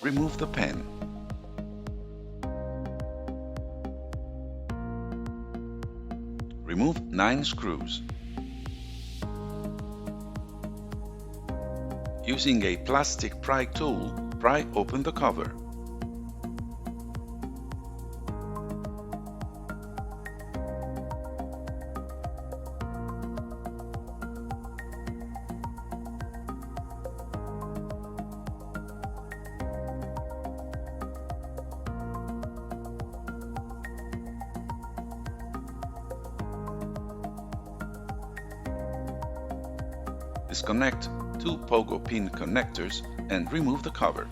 Remove the pen. Remove 9 screws. Using a plastic pry tool, pry open the cover. Disconnect 2 pogo pin connectors and remove the cover.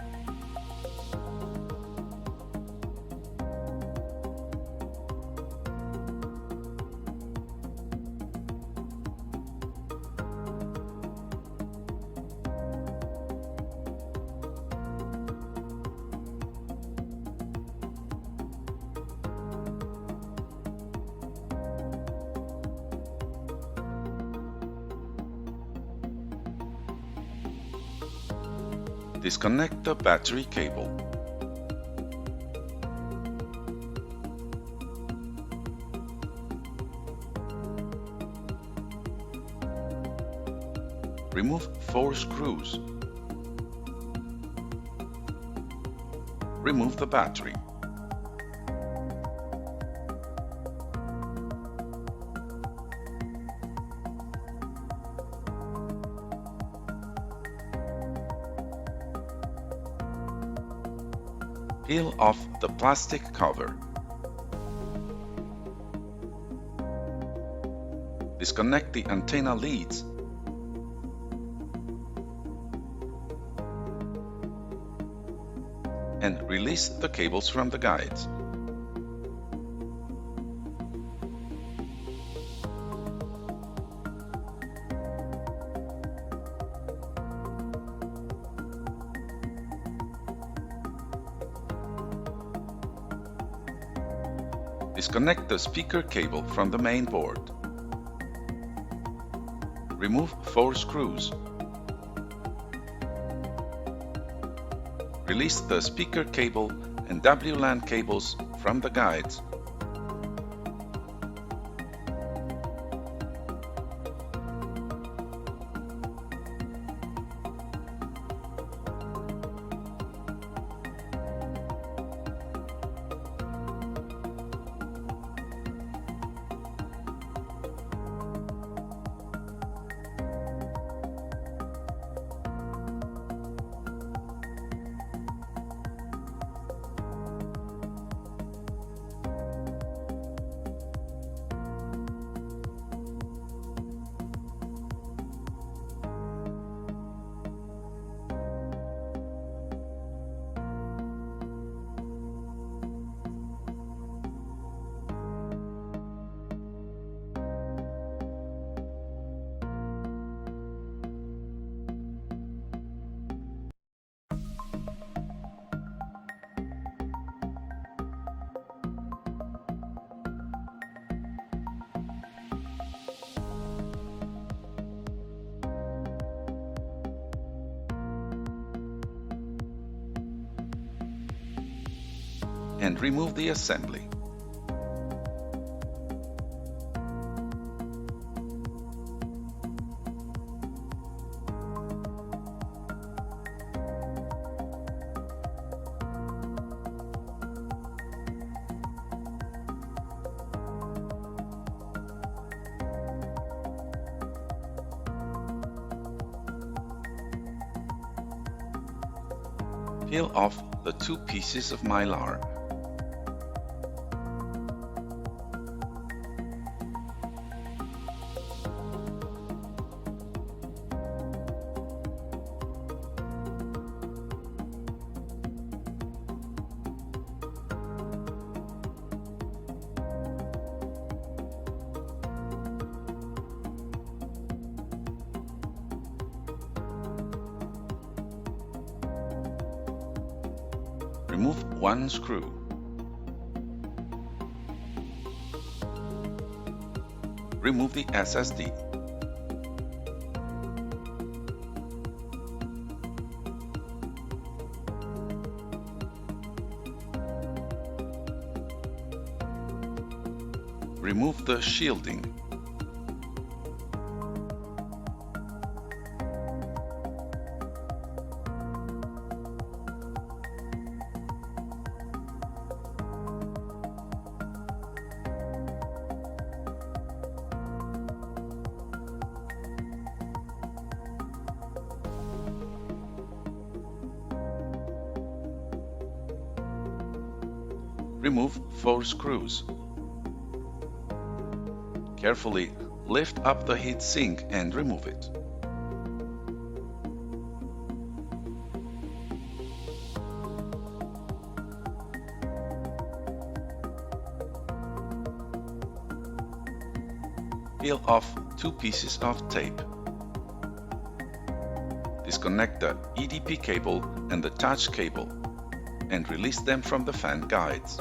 Disconnect the battery cable. Remove 4 screws. Remove the battery. Peel off the plastic cover. Disconnect the antenna leads. And release the cables from the guides. Disconnect the speaker cable from the main board. Remove 4 screws. Release the speaker cable and WLAN cables from the guides. And remove the assembly. Peel off the 2 pieces of mylar. Remove one screw. Remove the SSD. Remove the shielding. Remove 4 screws. Carefully lift up the heatsink and remove it. Peel off 2 pieces of tape. Disconnect the EDP cable and the touch cable and release them from the fan guides.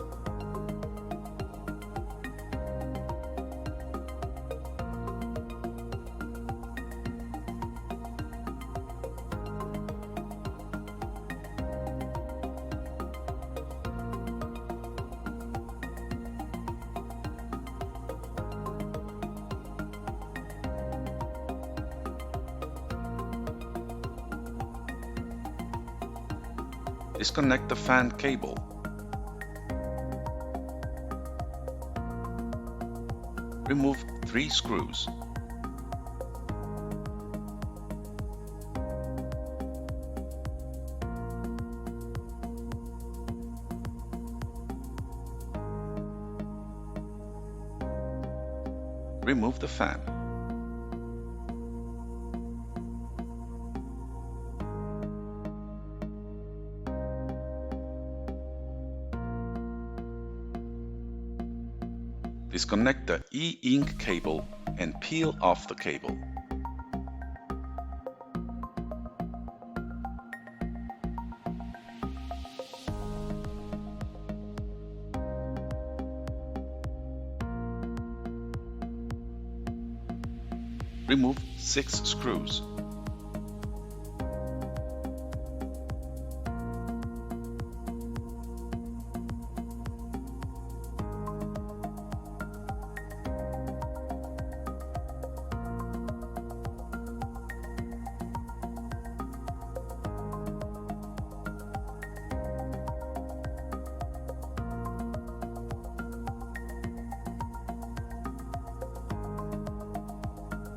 Disconnect the fan cable. Remove 3 screws. Remove the fan. Disconnect the e-ink cable and peel off the cable. Remove 6 screws.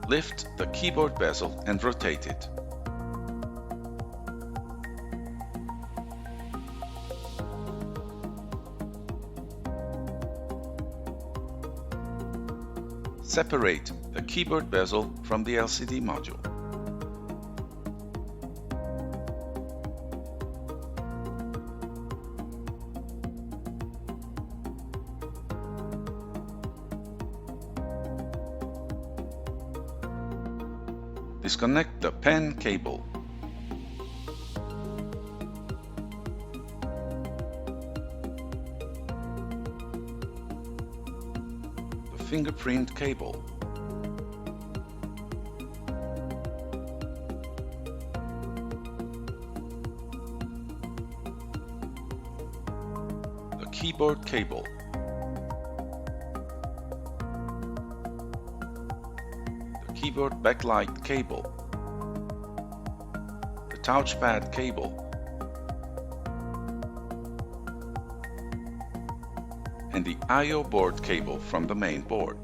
Lift the keyboard bezel and rotate it. Separate the keyboard bezel from the LCD module. Disconnect the pen cable. The fingerprint cable. The keyboard cable. Keyboard backlight cable, the touchpad cable, and the I/O board cable from the main board.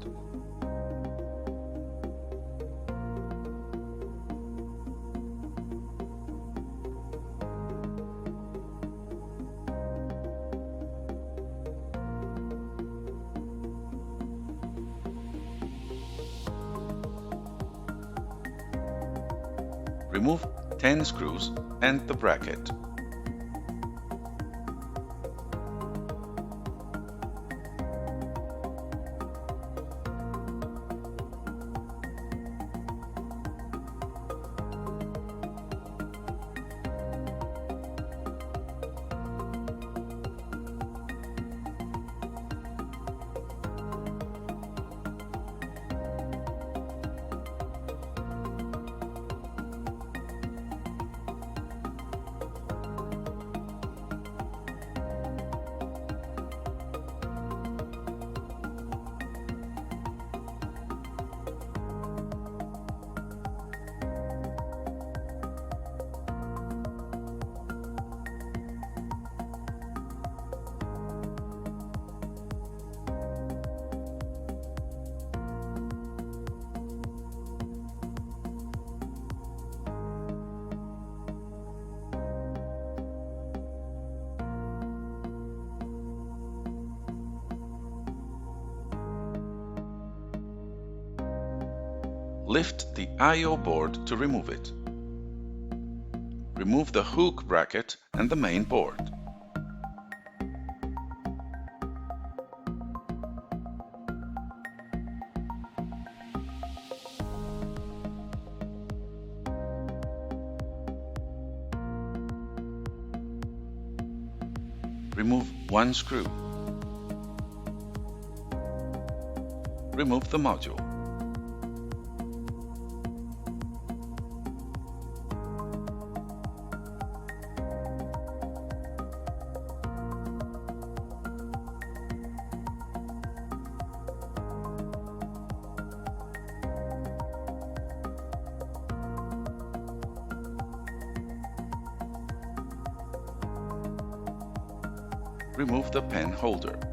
Remove 10 screws and the bracket. Lift the I/O board to remove it. Remove the hook bracket and the main board. Remove one screw. Remove the module. Remove the pen holder.